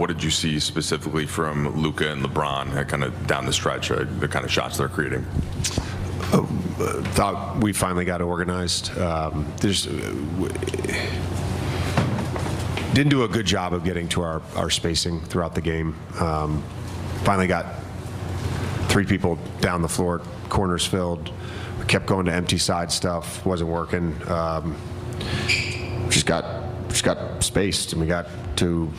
what did you see specifically from Luka and LeBron kind of down the stretch, the kind of shots they're creating? Thought we finally got organized. Didn't do a good job of getting to our spacing throughout the game. Finally got 3 people down the floor, corners filled. We kept going to empty side stuff, wasn't working. Just got spaced, and we got to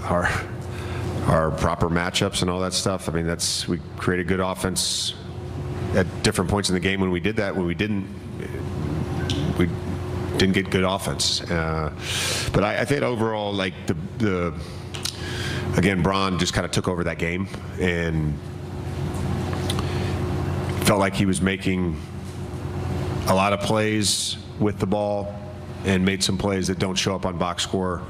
our proper matchups and all that stuff. I mean, we created good offense at different points in the game when we did that. When we didn't get good offense. But I think overall, like again, Bron just kind of took over that game and felt like he was making a lot of plays with the ball and made some plays that don't show up on box score.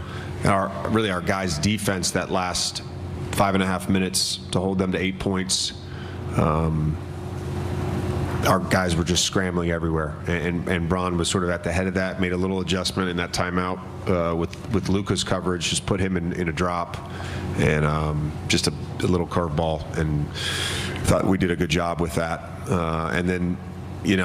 And our guys' defense that last 5.5 minutes to hold them to 8 points. Our guys were just scrambling everywhere, and Bron was sort of at the head of that. Made a little adjustment in that timeout with Luka's coverage, just put him in a drop, and just a little curveball, and thought we did a good job with that. And then, we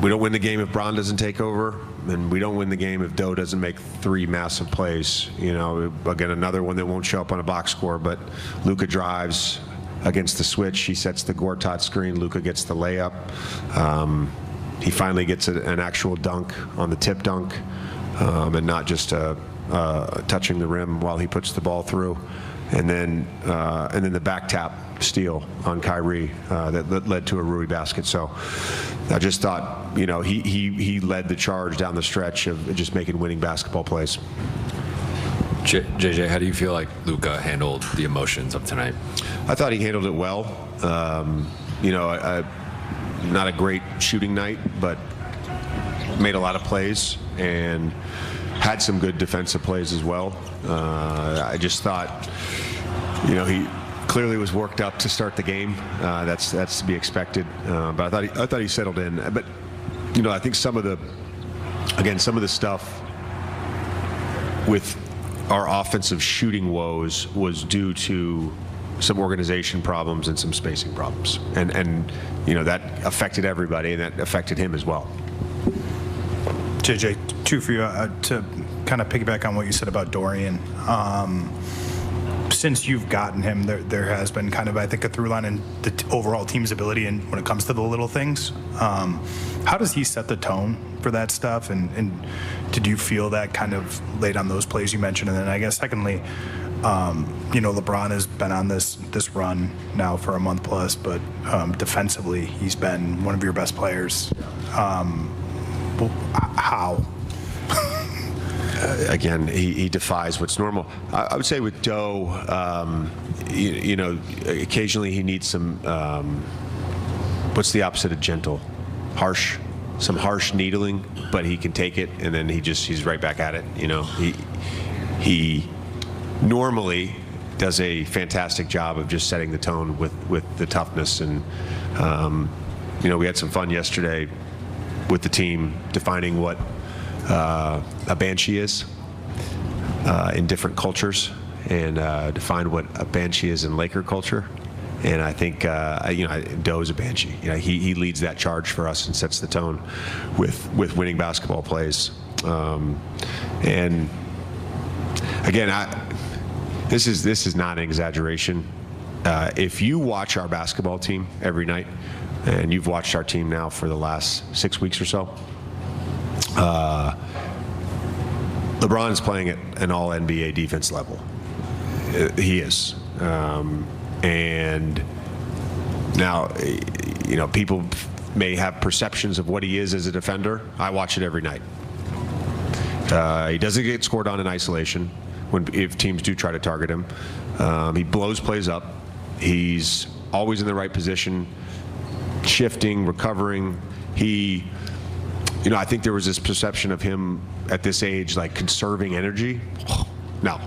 don't win the game if Bron doesn't take over, and we don't win the game if Doe doesn't make 3 massive plays. Again, another one that won't show up on a box score, but Luka drives against the switch. He sets the Gortat screen. Luka gets the layup. He finally gets an actual dunk on the tip dunk, and not just touching the rim while he puts the ball through. And then the back tap steal on Kyrie that led to a Rui basket. So I just thought, he led the charge down the stretch of just making winning basketball plays. JJ, how do you feel like Luka handled the emotions of tonight? I thought he handled it well. Not a great shooting night, but made a lot of plays and had some good defensive plays as well. I just thought, he clearly was worked up to start the game. That's to be expected. But I thought he settled in. But I think some of the stuff with our offensive shooting woes was due to some organization problems and some spacing problems, and that affected everybody, and that affected him as well. JJ, 2 for you to kind of piggyback on what you said about Dorian. Since you've gotten him, there has been kind of, I think, a through line in the overall team's ability, and when it comes to the little things. How does he set the tone for that stuff, and did you feel that kind of late on those plays you mentioned? And then I guess secondly, LeBron has been on this run now for a month plus, but defensively he's been one of your best players. How? Again, he defies what's normal. I would say with Doe, occasionally he needs some, what's the opposite of gentle? Harsh. Some harsh needling, but he can take it, and then he's right back at it. He normally does a fantastic job of just setting the tone with the toughness, and we had some fun yesterday with the team defining what a banshee is in different cultures, and define what a banshee is in Laker culture. And I think, Doe's a banshee. He leads that charge for us and sets the tone with winning basketball plays. And again, this is not an exaggeration. If you watch our basketball team every night, and you've watched our team now for the last 6 weeks or so, LeBron is playing at an all-NBA defense level. He is. And now, people may have perceptions of what he is as a defender. I watch it every night. He doesn't get scored on in isolation if teams do try to target him. He blows plays up. He's always in the right position, shifting, recovering. I think there was this perception of him at this age, like conserving energy. No,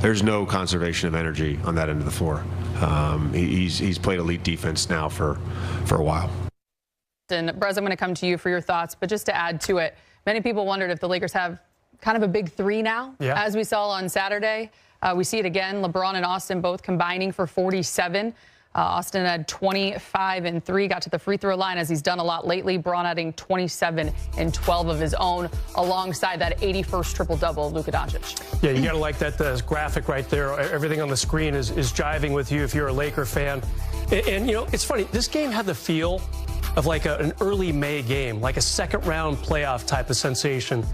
there's no conservation of energy on that end of the floor. He's played elite defense now for a while. And Brez, I'm going to come to you for your thoughts, but just to add to it, many people wondered if the Lakers have kind of a big 3 now, as we saw on Saturday. We see it again. LeBron and Austin both combining for 47. Austin had 25 and 3, got to the free throw line as he's done a lot lately. Braun adding 27 and 12 of his own alongside that 81st triple-double of Luka Doncic. Yeah, you got to like that graphic right there. Everything on the screen is jiving with you if you're a Laker fan. And, you know, it's funny. This game had the feel of like an early May game, like a second-round playoff type of sensation.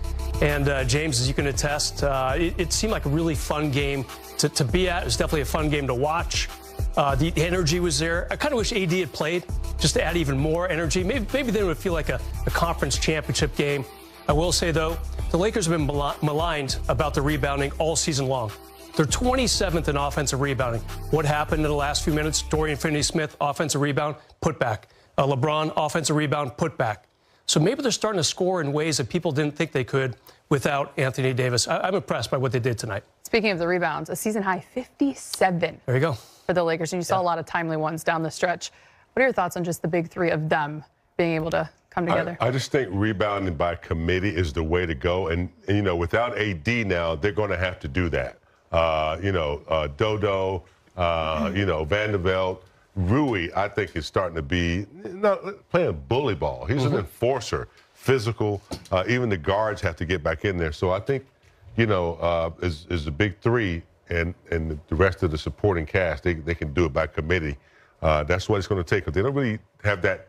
And, James, as you can attest, it seemed like a really fun game to be at. It was definitely a fun game to watch. The energy was there. I kind of wish AD had played just to add even more energy. Maybe then it would feel like a conference championship game. I will say, though, the Lakers have been maligned about the rebounding all season long. They're 27th in offensive rebounding. What happened in the last few minutes? Dorian Finney-Smith, offensive rebound, put back. LeBron, offensive rebound, put back. So maybe they're starting to score in ways that people didn't think they could without Anthony Davis. I'm impressed by what they did tonight. Speaking of the rebounds, a season-high 57. There you go. For the Lakers, and you saw a lot of timely ones down the stretch. What are your thoughts on just the big three of them being able to come together? I just think rebounding by committee is the way to go. And you know, without AD now, they're going to have to do that. Dodo, Vanderbilt, Rui, I think is starting to be playing bully ball. He's an enforcer, physical. Even the guards have to get back in there. So I think, is the big three. And the rest of the supporting cast, they can do it by committee. That's what it's going to take. Because they don't really have that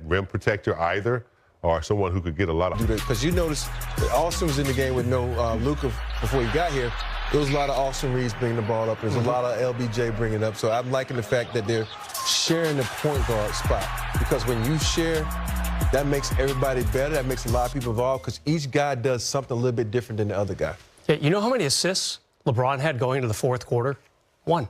rim protector either, or someone who could get a lot of. Because you notice that Austin was in the game with no Luka before he got here. There was a lot of Austin Reeves bringing the ball up. There's a lot of LBJ bringing it up. So I'm liking the fact that they're sharing the point guard spot. Because when you share, that makes everybody better. That makes a lot of people involved because each guy does something a little bit different than the other guy. Yeah, you know how many assists LeBron had going into the fourth quarter? 1.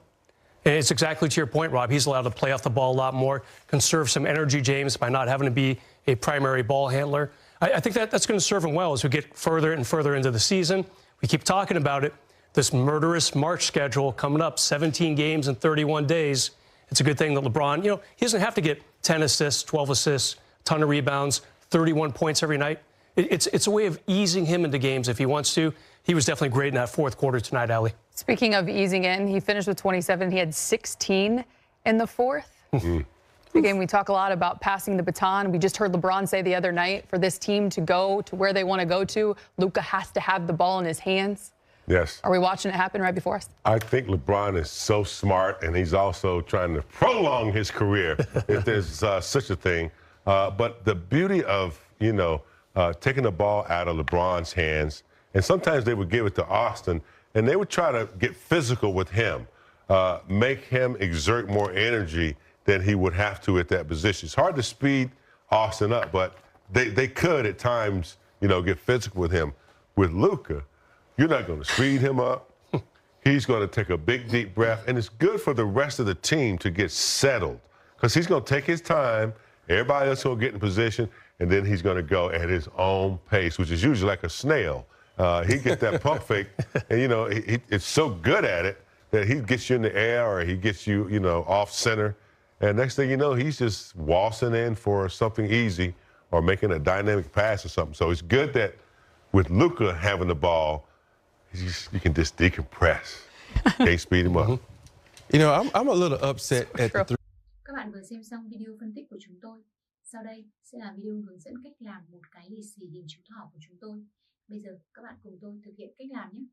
And it's exactly to your point, Rob. He's allowed to play off the ball a lot more, conserve some energy, James, by not having to be a primary ball handler. I think that's going to serve him well as we get further and further into the season. We keep talking about it. This murderous March schedule coming up, 17 games in 31 days. It's a good thing that LeBron, he doesn't have to get 10 assists, 12 assists, ton of rebounds, 31 points every night. It's a way of easing him into games if he wants to. He was definitely great in that fourth quarter tonight, Allie. Speaking of easing in, he finished with 27. He had 16 in the fourth. Again, we talk a lot about passing the baton. We just heard LeBron say the other night, for this team to go to where they want to go to, Luka has to have the ball in his hands. Yes. Are we watching it happen right before us? I think LeBron is so smart, and he's also trying to prolong his career, if there's such a thing. But the beauty of, taking the ball out of LeBron's hands, and sometimes they would give it to Austin, and they would try to get physical with him, make him exert more energy than he would have to at that position. It's hard to speed Austin up, but they could at times, get physical with him. With Luka, you're not going to speed him up. He's going to take a big, deep breath, and it's good for the rest of the team to get settled because he's going to take his time. Everybody else will get in position, and then he's going to go at his own pace, which is usually like a snail. He gets that pump fake, and, it's so good at it that he gets you in the air or he gets you, off center. And next thing you know, he's just waltzing in for something easy or making a dynamic pass or something. So it's good that with Luka having the ball, you can just decompress. Can't speed him up. I'm a little upset at the Các bạn vừa xem xong video phân tích của chúng tôi. Sau đây sẽ là video hướng dẫn cách làm một cái lì xì hình chữ thỏ của chúng tôi. Bây giờ các bạn cùng tôi thực hiện cách làm nhé.